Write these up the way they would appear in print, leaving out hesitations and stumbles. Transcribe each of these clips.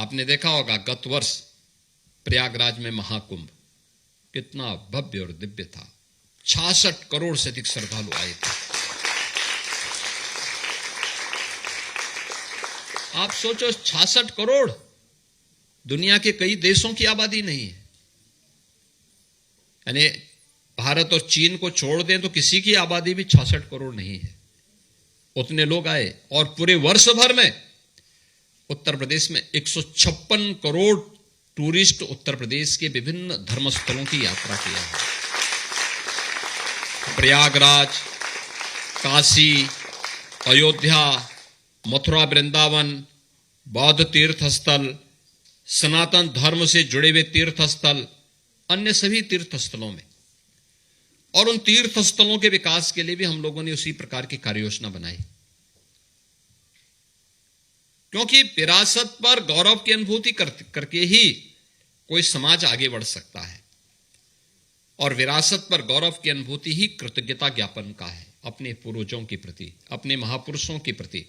आपने देखा होगा गत वर्ष प्रयागराज में महाकुंभ कितना भव्य और दिव्य था। 66 करोड़ से अधिक श्रद्धालु आए थे। आप सोचो 66 करोड़, दुनिया के कई देशों की आबादी नहीं है। यानी भारत और चीन को छोड़ दें तो किसी की आबादी भी 66 करोड़ नहीं है। उतने लोग आए और पूरे वर्ष भर में उत्तर प्रदेश में 156 करोड़ टूरिस्ट उत्तर प्रदेश के विभिन्न धर्मस्थलों की यात्रा किया है। प्रयागराज, काशी, अयोध्या, मथुरा, वृंदावन, बौद्ध तीर्थ स्थल, सनातन धर्म से जुड़े हुए तीर्थ स्थल, अन्य सभी तीर्थ स्थलों में, और उन तीर्थ स्थलों के विकास के लिए भी हम लोगों ने उसी प्रकार की कार्य योजना बनाई। क्योंकि विरासत पर गौरव की अनुभूति करके ही कोई समाज आगे बढ़ सकता है, और विरासत पर गौरव की अनुभूति ही कृतज्ञता ज्ञापन का है अपने पूर्वजों के प्रति, अपने महापुरुषों के प्रति।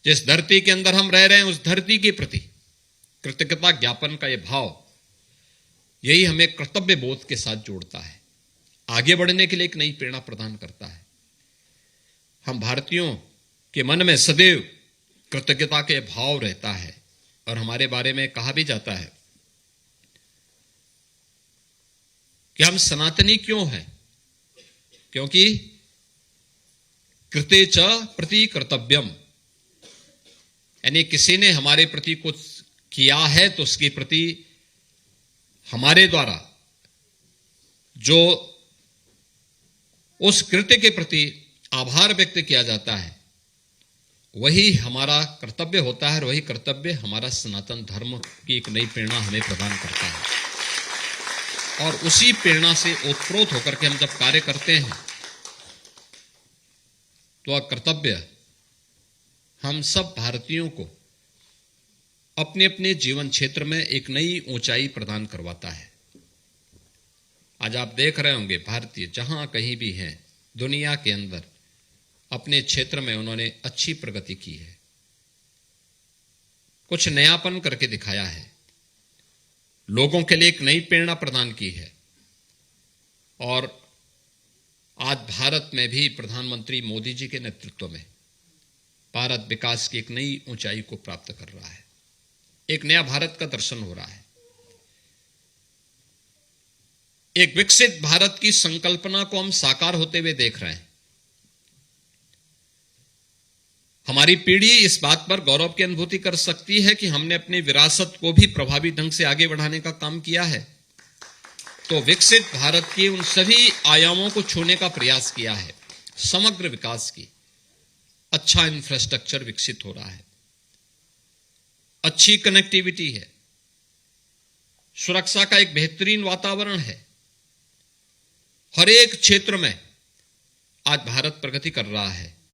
जिस धरती के अंदर हम रह रहे हैं उस धरती के प्रति कृतज्ञता ज्ञापन का यह भाव, यही हमें कर्तव्य बोध के साथ जोड़ता है, आगे बढ़ने के लिए एक नई प्रेरणा प्रदान करता है। हम भारतीयों के मन में सदैव कृतज्ञता के भाव रहता है, और हमारे बारे में कहा भी जाता है कि हम सनातनी क्यों हैं, क्योंकि कृते च प्रति कर्तव्यम, यानी किसी ने हमारे प्रति कुछ किया है तो उसके प्रति हमारे द्वारा जो उस कृत्य के प्रति आभार व्यक्त किया जाता है वही हमारा कर्तव्य होता है, और वही कर्तव्य हमारा सनातन धर्म की एक नई प्रेरणा हमें प्रदान करता है। और उसी प्रेरणा से ओतप्रोत होकर के हम जब कार्य करते हैं तो कर्तव्य हम सब भारतीयों को अपने अपने जीवन क्षेत्र में एक नई ऊंचाई प्रदान करवाता है। आज आप देख रहे होंगे भारतीय जहां कहीं भी हैं दुनिया के अंदर अपने क्षेत्र में उन्होंने अच्छी प्रगति की है, कुछ नयापन करके दिखाया है, लोगों के लिए एक नई प्रेरणा प्रदान की है। और आज भारत में भी प्रधानमंत्री मोदी जी के नेतृत्व में भारत विकास की एक नई ऊंचाई को प्राप्त कर रहा है, एक नया भारत का दर्शन हो रहा है। एक विकसित भारत की संकल्पना को हम साकार होते हुए देख रहे हैं। हमारी पीढ़ी इस बात पर गौरव की अनुभूति कर सकती है कि हमने अपनी विरासत को भी प्रभावी ढंग से आगे बढ़ाने का काम किया है। तो विकसित भारत के उन सभी आयामों को छूने का प्रयास किया है। समग्र विकास की अच्छा इंफ्रास्ट्रक्चर विकसित हो रहा है, अच्छी कनेक्टिविटी है, सुरक्षा का एक बेहतरीन वातावरण है। हर एक क्षेत्र में आज भारत प्रगति कर रहा है।